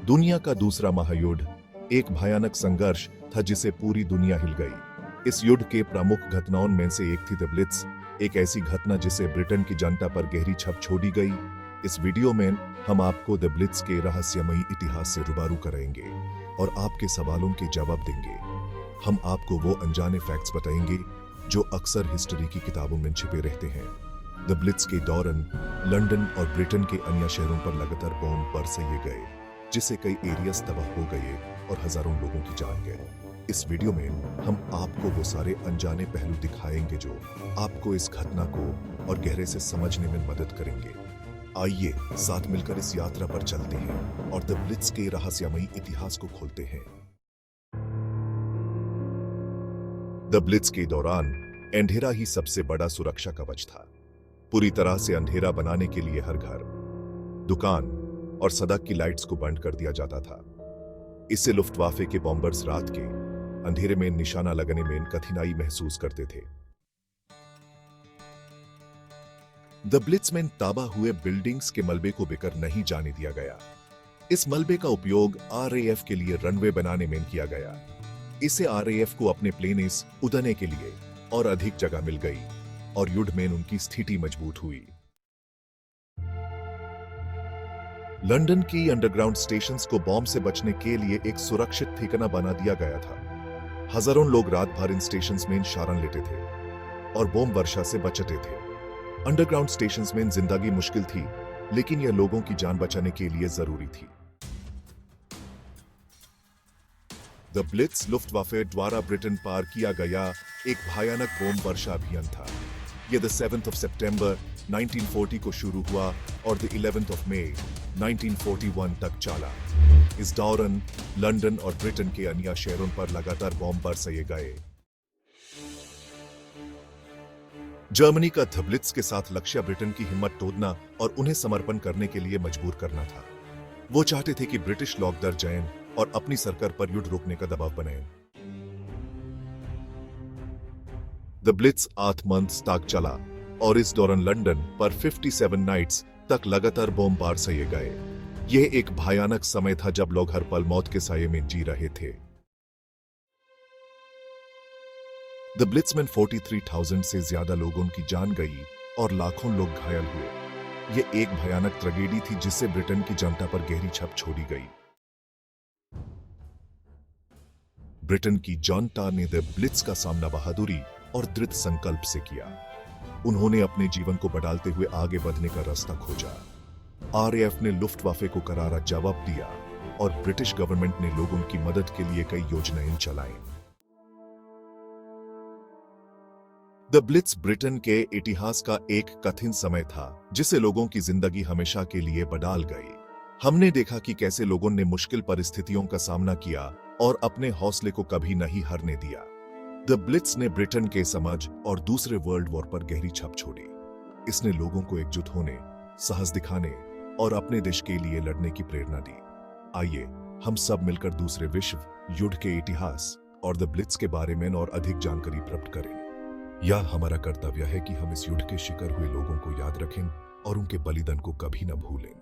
दुनिया का दूसरा महायुद्ध एक भयानक संघर्ष था जिसे पूरी दुनिया हिल गई। इस युद्ध के प्रमुख घटनाओं में से एक थी द ब्लिट्ज, एक ऐसी घटना जिसे ब्रिटेन की जनता पर गहरी छप छोड़ी गई। इस वीडियो में हम आपको द ब्लिट्ज के रहस्यमयी इतिहास से रूबरू कराएंगे और आपके सवालों के जवाब देंगे। हम आपको वो अनजाने फैक्ट्स बताएंगे जो अक्सर हिस्ट्री की किताबों में छिपे रहते हैं। द ब्लिट्ज के दौरान लंदन और ब्रिटेन के अन्य शहरों पर लगातार बॉम्ब बरसाए गए, जिससे कई एरियाज तबाह हो गए और हजारों लोगों की जान गए। इस वीडियो में हम आपको वो सारे अनजाने पहलू दिखाएंगे जो आपको इस घटना को और गहरे से समझने में मदद करेंगे। आइए साथ मिलकर इस यात्रा पर चलते हैं और द ब्लिट्ज के रहस्यमयी इतिहास को खोलते हैं। द ब्लिट्ज के दौरान अंधेरा ही सबसे बड़ा सुरक्षा कवच था। पूरी तरह से अंधेरा बनाने के लिए हर घर, दुकान और सड़क की लाइट्स को बंद कर दिया जाता था। इससे लुफ्टवाफे के बॉम्बर्स रात के अंधेरे में निशाना लगाने में कठिनाई महसूस करते थे। द ब्लिट्ज में तबाह हुए बिल्डिंग्स के मलबे को बिखर नहीं जाने दिया गया। इस मलबे का उपयोग आरएएफ के लिए रनवे बनाने में किया गया। इससे आरएएफ को अपने प्लेन्स उड़ाने के लिए और अधिक जगह मिल गई और युद्ध में उनकी स्थिति मजबूत हुई। लंदन की अंडरग्राउंड स्टेशंस को बॉम्ब से बचने के लिए एक सुरक्षित ठिकाना बना दिया गया था। हजारों लोग रात भर इन स्टेशंस में शरण लेते थे और बॉम्ब वर्षा से बचते थे। अंडरग्राउंड स्टेशंस में जिंदगी मुश्किल थी, लेकिन यह लोगों की जान बचाने के लिए जरूरी थी। द ब्लिट्ज लुफ्टवाफे द्वारा ब्रिटेन पार किया गया एक भयानक बॉम्ब वर्षा अभियान था। यह द 7th of September 1940 को शुरू हुआ और द 11th of May 1941 तक चला। इस दौरान लंदन और ब्रिटेन के अन्य शहरों पर लगातार बॉम्ब बरसाए गए। जर्मनी का द ब्लिट्ज के साथ लक्ष्य ब्रिटेन की हिम्मत तोड़ना और उन्हें समर्पण करने के लिए मजबूर करना था। वो चाहते थे कि ब्रिटिश लोग डर जाएं और अपनी सरकार पर युद्ध रोकने का दबाव बनाएं। द ब्लिट्ज 8 months तक चला और इस दौरान लंदन पर 57 नाइट्स तक लगातार बॉम्ब बरसाए गए। यह एक भयानक समय था जब लोग हर पल मौत के साये में जी रहे थे। द ब्लिट्ज में 43,000 से ज्यादा लोगों की जान गई और लाखों लोग घायल हुए। यह एक भयानक ट्रेजेडी थी जिससे ब्रिटेन की जनता पर गहरी छप छोड़ी गई। ब्रिटेन की जनता ने द ब्लिट्ज का सामना बहादुरी और दृढ़ संकल्प से किया। उन्होंने अपने जीवन को बदलते हुए आगे बढ़ने का रास्ता खोजा। आरएएफ ने लुफ्टवाफे को करारा जवाब दिया और ब्रिटिश गवर्नमेंट ने लोगों की मदद के लिए कई योजनाएं चलाई। द ब्लिट्ज ब्रिटेन के इतिहास का एक कठिन समय था जिसे लोगों की जिंदगी हमेशा के लिए बदल गई। हमने देखा कि कैसे लोगों ने मुश्किल परिस्थितियों का सामना किया और अपने हौसले को कभी नहीं हारने दिया। द ब्लिट्ज ने ब्रिटेन के समाज और दूसरे वर्ल्ड वॉर पर गहरी छप छोड़ी। इसने लोगों को एकजुट होने, साहस दिखाने और अपने देश के लिए लड़ने की प्रेरणा दी। आइए हम सब मिलकर दूसरे विश्व युद्ध के इतिहास और द ब्लिट्ज के बारे में और अधिक जानकारी प्राप्त करें। यह हमारा कर्तव्य है कि हम इस युद्ध के शिकार हुए लोगों को याद रखें और उनके बलिदान को कभी न भूलें।